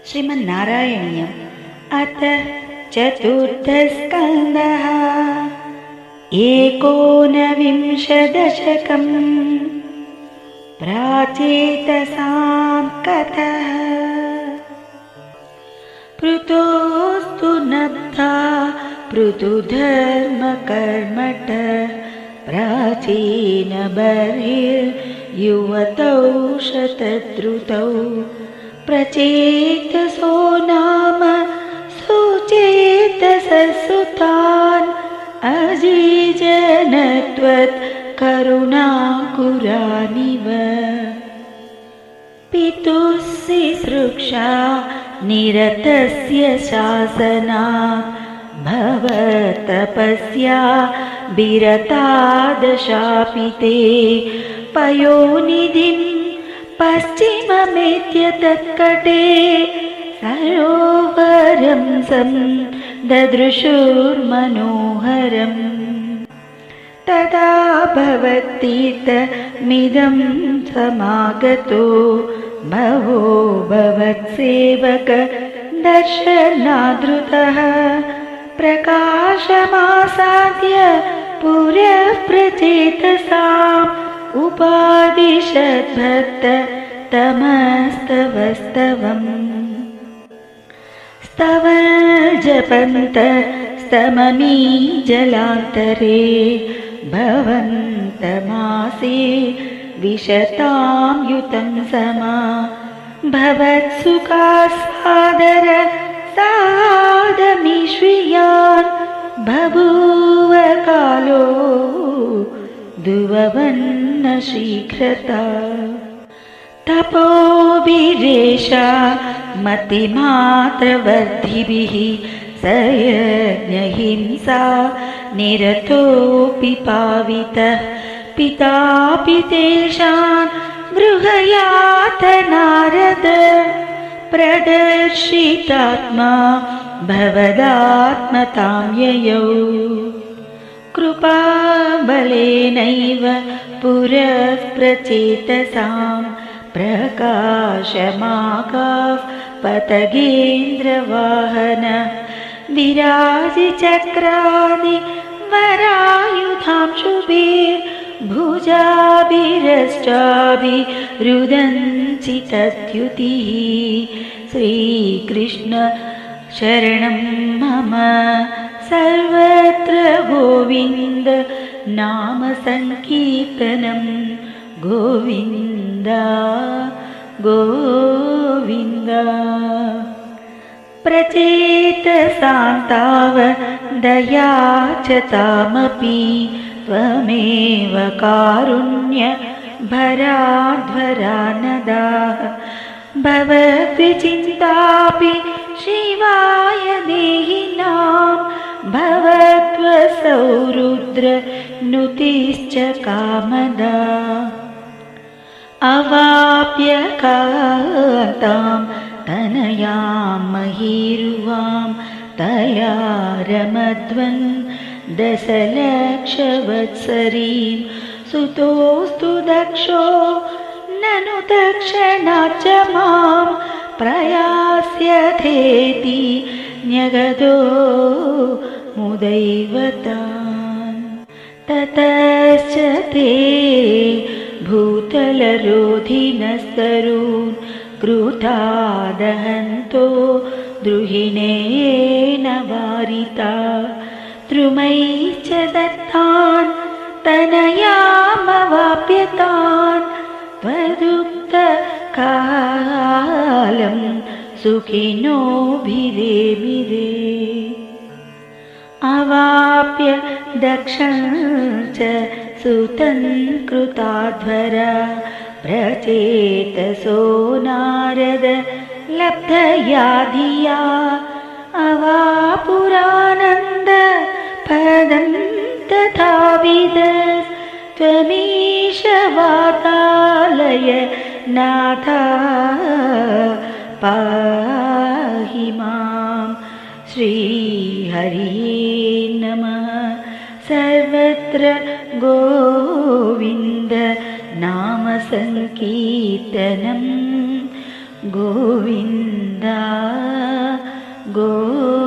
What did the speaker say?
श्रीमन्नारायणीयम् अथ चतुर्थस्कन्धः। एकोनविंशदशकम्। प्राचेतसां कथः। पृतोस्तु नब्धा पृथुधर्मकर्मठ प्राचीनबर्हिर्युवतौ शतद्रुतौ प्रचेतसो नाम सुचेतससुतान् अजीजनत्वत् करुणाकुरानिव पितुः सिसृक्षा निरतस्य शासनात् भवतपस्या विरतादशापिते पयोनिधिं पश्चिममेत्य तत्कटे सरोवरं ददृशुर्मनोहरम् तदा भवतीर्थमिदं समागतो भवो भवत्सेवक दर्शनादृतः प्रकाशमासाद्य पुरः प्रचेतसाम् उपादिशद्भक्त तमस्तवस्तवम् स्तवजपन्त स्तममी जलान्तरे भवन्तमासे विशतां युतं समा भवत्सुखास्वादर सादमीश्रियान् बभूव कालो दुववन्न शीघ्रता तपोभिरेषा मतिमात्रवर्धिभिः सयज्ञहिंसा निरतोऽपि पावितः पितापि तेषां गृहयात नारद प्रदर्शितात्मा भवदात्मतां ययौ कृपाबलेनैव पुरः प्रचेतसां प्रकाशमाकाः पतगेन्द्रवाहन विराजिचक्रादि वरायुधांशुभिर्भुजाभिरष्टाभिरुदञ्चितद्युतिः श्रीकृष्ण शरणं मम सर्वत्र गोविन्द नाम संकीर्तनं गोविन्द गोविन्द प्रचेतसां दया च तामपि त्वमेव कारुण्य भराध्वरानदा भवद्विचिन्तापि शिवाय देहिनां भवत्वसौ रुद्र नुतिश्च कामदा अवाप्य कान्तां तनयां महीरुवां तया रमध्वन् दशलक्षवत्सरीं सुतोऽस्तु दक्षो ननु दक्षिणाच्च मां प्रयास्यथेति न्यगदो मुदैवतान् ततश्च ते भूतलरोधिनस्तरून् क्रुधादहन्तो द्रुहिणेन वारिता द्रुमैश्च दत्तान् तनयामवाप्यतान् त्वदुक्तकालं सुखिनोभिरेमिरे अवाप्य दक्षं च सुतं कृताध्वर प्रचेतसो नारद लब्धया धिया अवापुरानन्द पदं तथाविद त्वमीश वातालय नाथा पाहि मां श्रीहरिये नमः सर्वत्र गोविन्द नाम संकीर्तनं गोविन्द। गोविन्द